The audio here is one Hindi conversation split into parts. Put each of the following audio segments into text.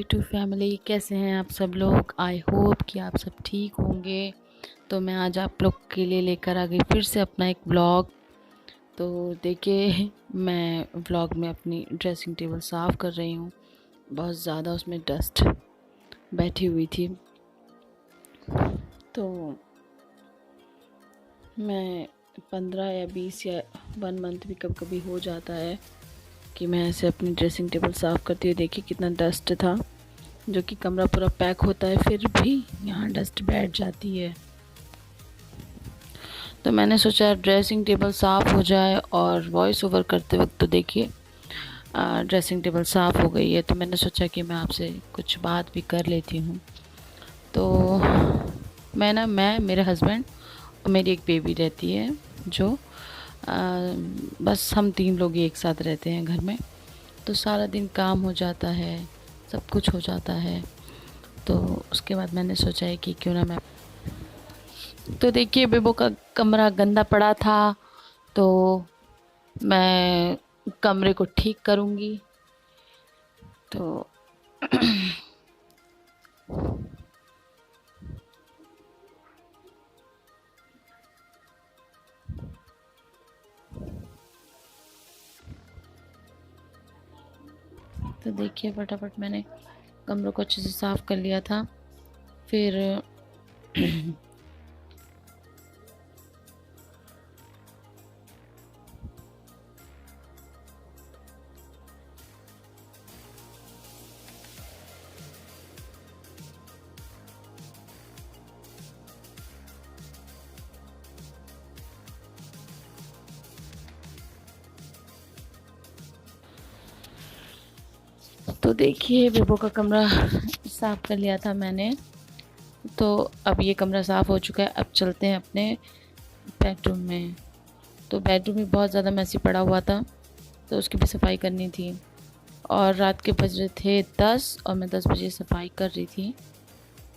यूट्यूब फैमिली, कैसे हैं आप सब लोग। आई होप कि आप सब ठीक होंगे। तो मैं आज आप लोग के लिए लेकर आ गई फिर से अपना एक व्लॉग। तो देखिए, मैं व्लॉग में अपनी ड्रेसिंग टेबल साफ़ कर रही हूँ। बहुत ज़्यादा उसमें डस्ट बैठी हुई थी। तो मैं 15 या 20 या 1 मंथ भी कभी कभी हो जाता है कि मैं ऐसे अपनी ड्रेसिंग टेबल साफ़ करती हूँ। देखिए कितना डस्ट था, जो कि कमरा पूरा पैक होता है फिर भी यहाँ डस्ट बैठ जाती है। तो मैंने सोचा ड्रेसिंग टेबल साफ़ हो जाए, और वॉइस ओवर करते वक्त तो देखिए ड्रेसिंग टेबल साफ़ हो गई है। तो मैंने सोचा कि मैं आपसे कुछ बात भी कर लेती हूँ। तो मैं मेरे हस्बैंड और मेरी एक बेबी रहती है, जो बस हम 3 लोग ही एक साथ रहते हैं घर में। तो सारा दिन काम हो जाता है, सब कुछ हो जाता है। तो उसके बाद मैंने सोचा है कि क्यों ना मैं, तो देखिए बेबो का कमरा गंदा पड़ा था, तो मैं कमरे को ठीक करूँगी। तो तो देखिए फटाफट मैंने कमरों को अच्छे से साफ़ कर लिया था। फिर तो देखिए बेबो का कमरा साफ़ कर लिया था मैंने। तो अब ये कमरा साफ़ हो चुका है। अब चलते हैं अपने बेडरूम में। तो बेडरूम भी बहुत ज़्यादा मैसी पड़ा हुआ था, तो उसकी भी सफाई करनी थी। और रात के बज रहे थे 10 और मैं 10 बजे सफाई कर रही थी।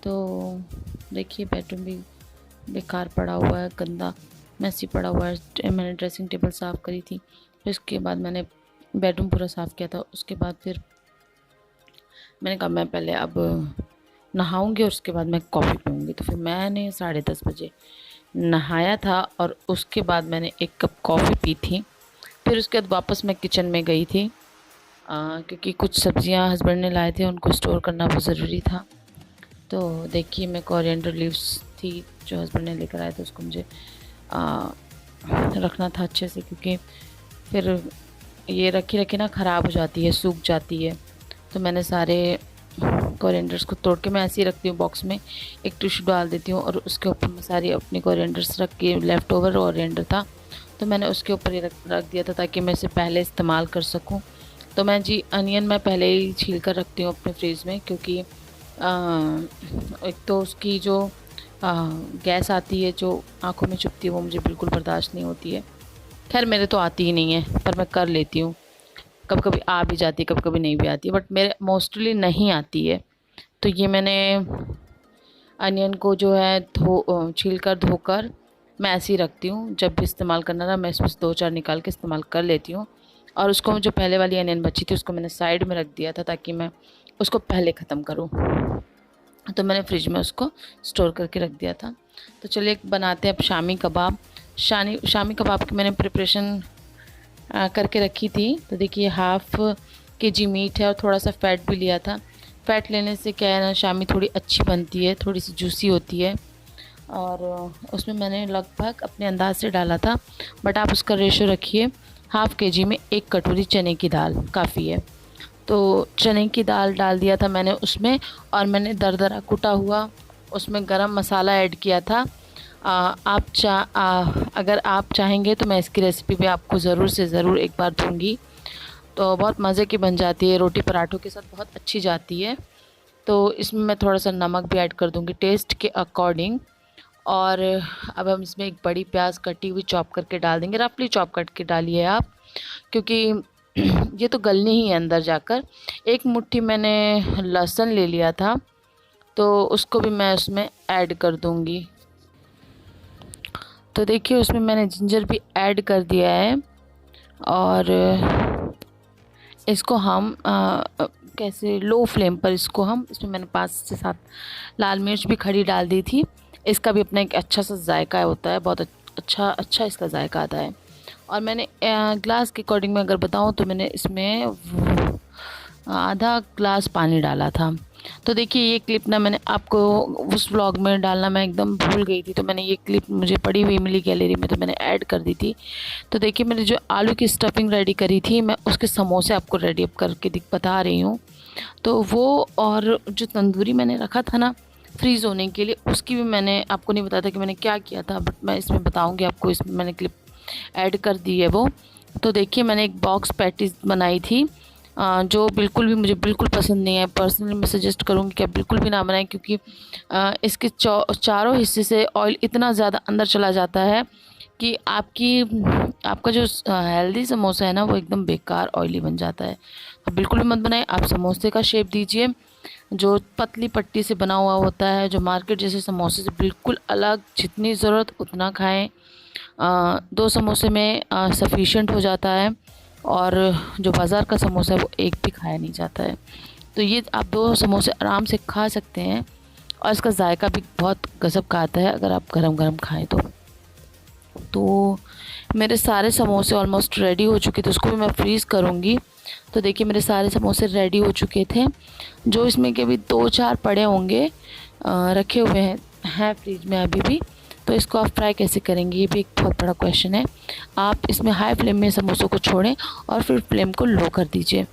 तो देखिए बेडरूम भी बेकार पड़ा हुआ है, गंदा मैसी पड़ा हुआ है। मैंने ड्रेसिंग टेबल साफ़ करी थी, फिर उसके बाद मैंने बेडरूम पूरा साफ़ किया था। उसके बाद फिर मैंने कहा मैं पहले अब नहाऊंगी और उसके बाद मैं कॉफ़ी पीऊँगी। तो फिर मैंने 10:30 बजे नहाया था और उसके बाद मैंने 1 कप कॉफ़ी पी थी। फिर उसके बाद वापस मैं किचन में गई थी, क्योंकि कुछ सब्जियां हस्बैंड ने लाए थे, उनको स्टोर करना बहुत ज़रूरी था। तो देखिए मैं कोरिएंडर लीव्स थी जो हस्बैंड ने लेकर आए थे, उसको मुझे रखना था अच्छे से, क्योंकि फिर ये रखी रखी ना ख़राब हो जाती है, सूख जाती है। तो मैंने सारे कोरिएंडर्स को तोड़ के मैं ऐसे ही रखती हूँ बॉक्स में, एक टिश्यू डाल देती हूँ और उसके ऊपर मैं सारी अपनी कोरिएंडर्स रख के, लेफ़्ट ओवर कोरिएंडर था तो मैंने उसके ऊपर ही रख दिया था, ताकि मैं इसे पहले इस्तेमाल कर सकूँ। तो मैं जी अनियन मैं पहले ही छील कर रखती हूँ अपने फ्रिज में, क्योंकि एक तो उसकी जो गैस आती है जो आँखों में चुभती है, वो मुझे बिल्कुल बर्दाश्त नहीं होती है। खैर मेरे तो आती ही नहीं है, पर मैं कर लेती हूँ। कभी कभी आ भी जाती है, कभी कभी नहीं भी आती है, बट मेरे मोस्टली नहीं आती है। तो ये मैंने अनियन को जो है छील कर धोकर मैं ऐसे ही रखती हूँ। जब भी इस्तेमाल करना था मैं इसमें से 2-4 निकाल के इस्तेमाल कर लेती हूँ। और उसको जो पहले वाली अनियन बची थी उसको मैंने साइड में रख दिया था, ताकि मैं उसको पहले ख़त्म करूँ। तो मैंने फ्रिज में उसको स्टोर करके रख दिया था। तो चलिए बनाते हैं अब शामी कबाब। शामी कबाब की मैंने प्रिपरेशन करके रखी थी। तो देखिए 1/2 kg मीट है और थोड़ा सा फ़ैट भी लिया था। फ़ैट लेने से क्या है ना, शामी थोड़ी अच्छी बनती है, थोड़ी सी जूसी होती है। और उसमें मैंने लगभग अपने अंदाज से डाला था, बट आप उसका रेशो रखिए। 1/2 kg में 1 कटोरी चने की दाल काफ़ी है। तो चने की दाल डाल दिया था मैंने उसमें, और मैंने दरदरा कुटा हुआ उसमें गरम मसाला ऐड किया था। अगर आप चाहेंगे तो मैं इसकी रेसिपी भी आपको ज़रूर से ज़रूर एक बार दूंगी। तो बहुत मज़े की बन जाती है, रोटी पराठों के साथ बहुत अच्छी जाती है। तो इसमें मैं थोड़ा सा नमक भी ऐड कर दूंगी टेस्ट के अकॉर्डिंग। और अब हम इसमें एक बड़ी प्याज कटी हुई चॉप करके डाल देंगे, रफली चॉप करके डालिए आप, क्योंकि ये तो गलनी ही है अंदर जाकर। 1 मुट्ठी मैंने लहसुन ले लिया था, तो उसको भी मैं उसमें ऐड कर दूंगी। तो देखिए उसमें मैंने जिंजर भी ऐड कर दिया है, और इसको हम कैसे लो फ्लेम पर इसको हम, इसमें मैंने 5 से 7 लाल मिर्च भी खड़ी डाल दी थी। इसका भी अपना एक अच्छा सा जायका होता है, बहुत अच्छा इसका जायका आता है। और मैंने ग्लास के अकॉर्डिंग में अगर बताऊँ तो मैंने इसमें आधा ग्लास पानी डाला था। तो देखिए ये क्लिप ना मैंने आपको उस व्लॉग में डालना मैं एकदम भूल गई थी, तो मैंने ये क्लिप मुझे पड़ी हुई मिली गैलरी में, तो मैंने ऐड कर दी थी। तो देखिए मैंने जो आलू की स्टफिंग रेडी करी थी, मैं उसके समोसे आपको रेडी अप करके बता रही हूँ। तो वो, और जो तंदूरी मैंने रखा था ना फ्रीज़ होने के लिए, उसकी भी मैंने आपको नहीं बताया था कि मैंने क्या किया था, बट मैं इसमें बताऊँगी आपको। इसमें मैंने क्लिप ऐड कर दी है वो। तो देखिए मैंने एक बॉक्स पैटीज बनाई थी, जो बिल्कुल भी मुझे बिल्कुल पसंद नहीं है। पर्सनली मैं सजेस्ट करूँगी कि आप बिल्कुल भी ना बनाएं, क्योंकि इसके चारों हिस्से से ऑयल इतना ज़्यादा अंदर चला जाता है कि आपका जो हेल्दी समोसा है ना वो एकदम बेकार ऑयली बन जाता है। तो बिल्कुल भी मत बनाएं। आप समोसे का शेप दीजिए जो पतली पट्टी से बना हुआ होता है, जो मार्केट जैसे समोसे से बिल्कुल अलग। जितनी ज़रूरत उतना खाएं। 2 समोसे में सफिशिएंट हो जाता है, और जो बाज़ार का समोसा है वो एक भी खाया नहीं जाता है। तो ये आप 2 समोसे आराम से खा सकते हैं, और इसका जायका भी बहुत गज़ब का आता है अगर आप गरम गरम खाएं तो मेरे सारे समोसे ऑलमोस्ट रेडी हो चुके थे, उसको भी मैं फ्रीज़ करूँगी। तो देखिए मेरे सारे समोसे रेडी हो चुके थे। जो इसमें के अभी 2-4 पड़े होंगे, रखे हुए हैं फ्रिज में अभी भी। तो इसको आप फ्राई कैसे करेंगे, ये भी एक बहुत बड़ा क्वेश्चन है। आप इसमें हाई फ्लेम में समोसों को छोड़ें और फिर फ्लेम को लो कर दीजिए।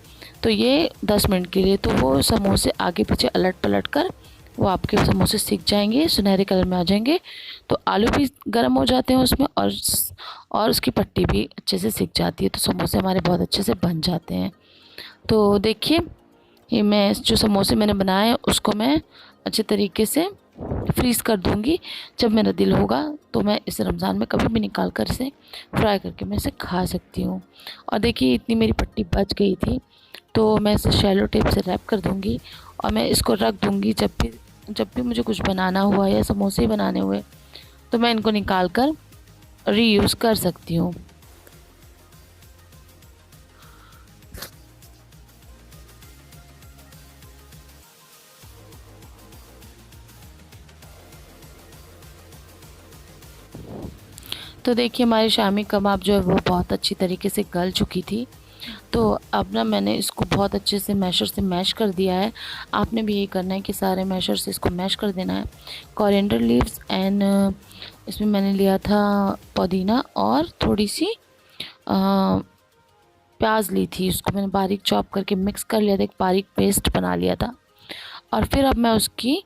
तो ये 10 मिनट के लिए, तो वो समोसे आगे पीछे अलट पलट कर वो आपके समोसे सीख जाएंगे, सुनहरे कलर में आ जाएंगे। तो आलू भी गर्म हो जाते हैं उसमें, और उसकी पट्टी भी अच्छे से सीख जाती है। तो समोसे हमारे बहुत अच्छे से बन जाते हैं। तो देखिए ये मैं जो समोसे मैंने बनाए उसको मैं अच्छे तरीके से फ्रीज़ कर दूंगी। जब मेरा दिल होगा तो मैं इस रमज़ान में कभी भी निकाल कर इसे फ्राई करके मैं इसे खा सकती हूँ। और देखिए इतनी मेरी पट्टी बच गई थी, तो मैं इसे शैलो टेप से रैप कर दूंगी, और मैं इसको रख दूंगी। जब भी मुझे कुछ बनाना हुआ या समोसे बनाने हुए, तो मैं इनको निकाल कर रीयूज़ कर सकती हूँ। तो देखिए हमारी शामी कबाब जो है वो बहुत अच्छी तरीके से गल चुकी थी। तो अब ना मैंने इसको बहुत अच्छे से मैशर से मैश कर दिया है। आपने भी यही करना है कि सारे मैशर से इसको मैश कर देना है। कोरिएंडर लीव्स एंड इसमें मैंने लिया था पुदीना, और थोड़ी सी प्याज ली थी, उसको मैंने बारीक चॉप करके मिक्स कर लिया था, एक बारीक पेस्ट बना लिया था। और फिर अब मैं उसकी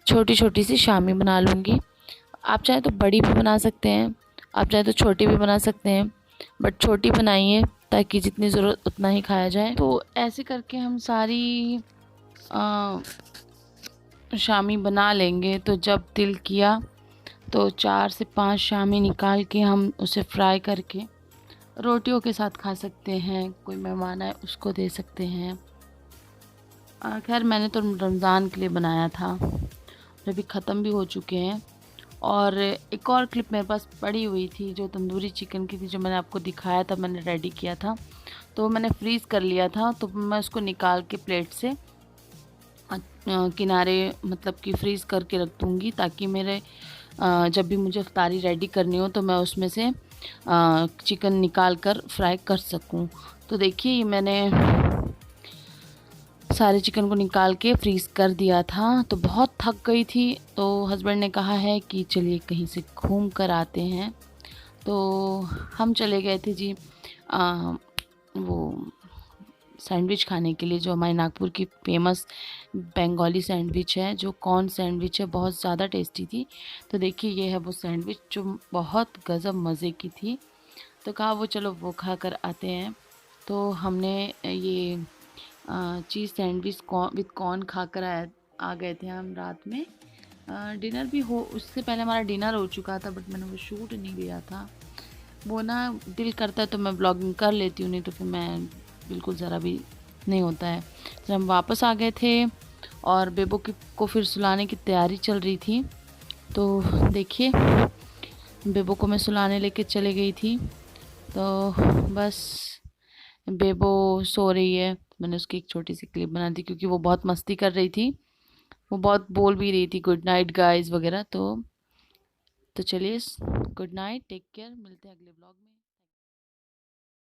छोटी छोटी सी शामी बना लूँगी। आप चाहे तो बड़ी भी बना सकते हैं, आप चाहे तो छोटी भी बना सकते हैं, बट छोटी बनाइए ताकि जितनी ज़रूरत उतना ही खाया जाए। तो ऐसे करके हम सारी शामी बना लेंगे। तो जब दिल किया तो 4 से 5 शामी निकाल के हम उसे फ्राई करके रोटियों के साथ खा सकते हैं। कोई मेहमान आए उसको दे सकते हैं। खैर मैंने तो रमज़ान के लिए बनाया था, अभी ख़त्म भी हो चुके हैं। और एक और क्लिप मेरे पास पड़ी हुई थी जो तंदूरी चिकन की थी, जो मैंने आपको दिखाया था, मैंने रेडी किया था। तो मैंने फ्रीज़ कर लिया था, तो मैं उसको निकाल के प्लेट से किनारे मतलब कि फ्रीज़ करके रख दूँगी, ताकि मेरे जब भी मुझे इफ्तारी रेडी करनी हो तो मैं उसमें से चिकन निकाल कर फ्राई कर सकूं। तो देखिए ये मैंने सारे चिकन को निकाल के फ्रीज़ कर दिया था। तो बहुत थक गई थी, तो हस्बैंड ने कहा है कि चलिए कहीं से घूम कर आते हैं। तो हम चले गए थे जी वो सैंडविच खाने के लिए, जो हमारे नागपुर की फेमस बंगाली सैंडविच है, जो कॉर्न सैंडविच है, बहुत ज़्यादा टेस्टी थी। तो देखिए ये है वो सैंडविच जो बहुत गज़ब मज़े की थी। तो कहा वो चलो वो खा कर आते हैं। तो हमने ये चीज़ सैंडविच विद कॉर्न खा कर आ गए थे हम रात में। डिनर भी हो, उससे पहले हमारा डिनर हो चुका था, बट मैंने वो शूट नहीं किया था। वो ना दिल करता है तो मैं ब्लॉगिंग कर लेती हूँ, नहीं तो फिर मैं बिल्कुल ज़रा भी नहीं होता है। जब हम वापस आ गए थे और बेबो को फिर सुलाने की तैयारी चल रही थी। तो देखिए बेबो को मैं सुलाने लेके चले गई थी। तो बस बेबो सो रही है, मैंने उसकी एक छोटी सी क्लिप बना दी क्योंकि वो बहुत मस्ती कर रही थी। वो बहुत बोल भी रही थी गुड नाइट गाइस वगैरह। तो चलिए, गुड नाइट, टेक केयर, मिलते हैं अगले ब्लॉग में।